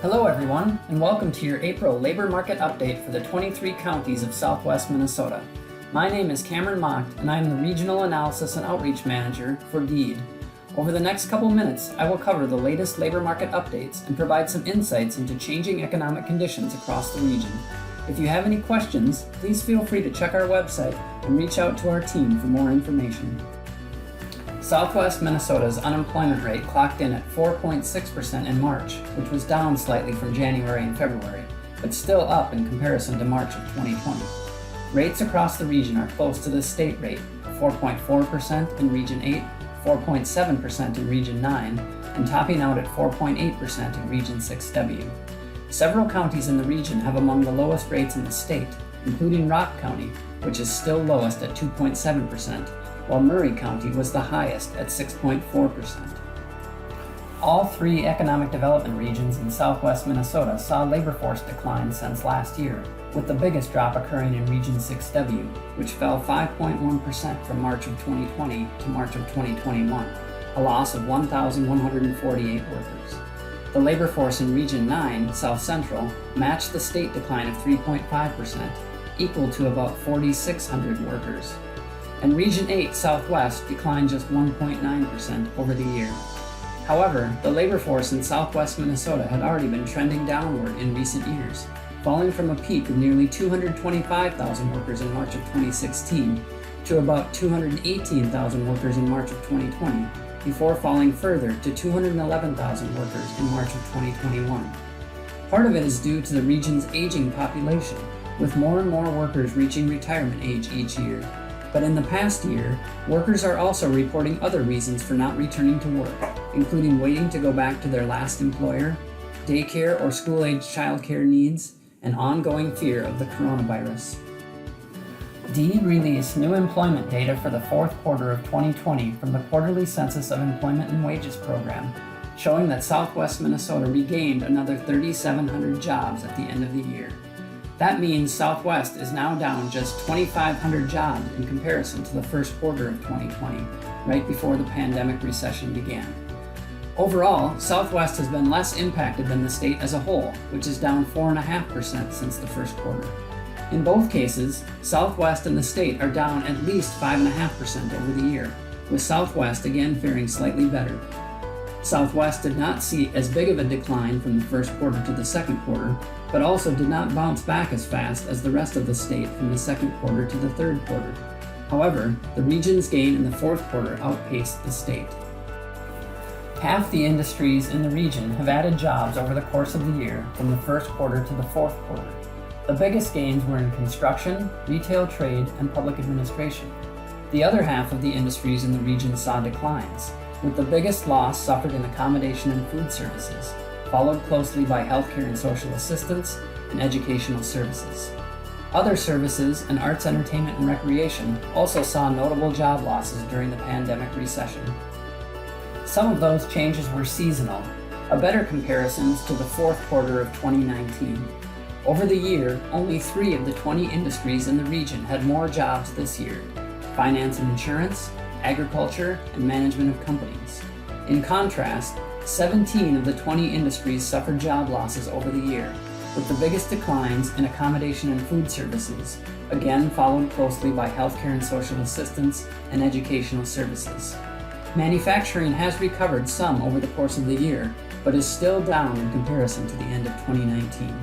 Hello everyone, and welcome to your April labor market update for the 23 counties of Southwest Minnesota. My name is Cameron Mock, and I am the Regional Analysis and Outreach Manager for DEED. Over the next couple minutes, I will cover the latest labor market updates and provide some insights into changing economic conditions across the region. If you have any questions, please feel free to check our website and reach out to our team for more information. Southwest Minnesota's unemployment rate clocked in at 4.6% in March, which was down slightly from January and February, but still up in comparison to March of 2020. Rates across the region are close to the state rate, 4.4% in Region 8, 4.7% in Region 9, and topping out at 4.8% in Region 6W. Several counties in the region have among the lowest rates in the state, including Rock County, which is still lowest at 2.7%, while Murray County was the highest at 6.4%. All three economic development regions in southwest Minnesota saw labor force decline since last year, with the biggest drop occurring in Region 6W, which fell 5.1% from March of 2020 to March of 2021, a loss of 1,148 workers. The labor force in Region 9, South Central, matched the state decline of 3.5%, equal to about 4,600 workers. And Region 8 Southwest declined just 1.9% over the year. However, the labor force in southwest Minnesota had already been trending downward in recent years, falling from a peak of nearly 225,000 workers in March of 2016 to about 218,000 workers in March of 2020, before falling further to 211,000 workers in March of 2021. Part of it is due to the region's aging population, with more and more workers reaching retirement age each year. But in the past year, workers are also reporting other reasons for not returning to work, including waiting to go back to their last employer, daycare or school-age childcare needs, and ongoing fear of the coronavirus. DEED released new employment data for the fourth quarter of 2020 from the Quarterly Census of Employment and Wages program, showing that southwest Minnesota regained another 3,700 jobs at the end of the year. That means Southwest is now down just 2,500 jobs in comparison to the first quarter of 2020, right before the pandemic recession began. Overall, Southwest has been less impacted than the state as a whole, which is down 4.5% since the first quarter. In both cases, Southwest and the state are down at least 5.5% over the year, with Southwest again faring slightly better. Southwest did not see as big of a decline from the first quarter to the second quarter, but also did not bounce back as fast as the rest of the state from the second quarter to the third quarter. However, the region's gain in the fourth quarter outpaced the state. Half the industries in the region have added jobs over the course of the year from the first quarter to the fourth quarter. The biggest gains were in construction, retail trade, and public administration. The other half of the industries in the region saw declines, with the biggest loss suffered in accommodation and food services, followed closely by healthcare and social assistance and educational services. Other services and arts, entertainment, and recreation also saw notable job losses during the pandemic recession. Some of those changes were seasonal, a better comparison is to the fourth quarter of 2019. Over the year, only 3 of the 20 industries in the region had more jobs this year: finance and insurance, agriculture, and management of companies. In contrast, 17 of the 20 industries suffered job losses over the year, with the biggest declines in accommodation and food services, again followed closely by healthcare and social assistance and educational services. Manufacturing has recovered some over the course of the year, but is still down in comparison to the end of 2019.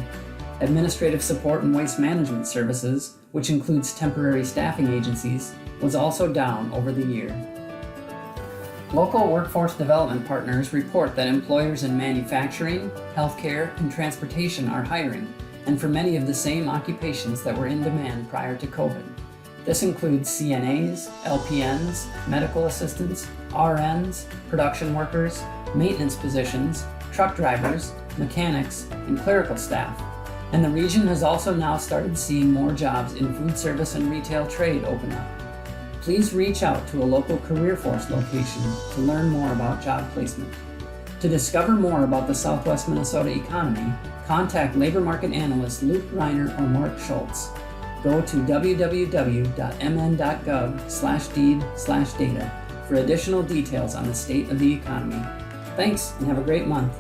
Administrative support and waste management services, which includes temporary staffing agencies, was also down over the year. Local workforce development partners report that employers in manufacturing, healthcare, and transportation are hiring, and for many of the same occupations that were in demand prior to COVID. This includes CNAs, LPNs, medical assistants, RNs, production workers, maintenance positions, truck drivers, mechanics, and clerical staff. And the region has also now started seeing more jobs in food service and retail trade open up. Please reach out to a local CareerForce location to learn more about job placement. To discover more about the Southwest Minnesota economy, contact labor market analyst Luke Greiner or Mark Schultz. Go to www.mn.gov/deed/data for additional details on the state of the economy. Thanks, and have a great month.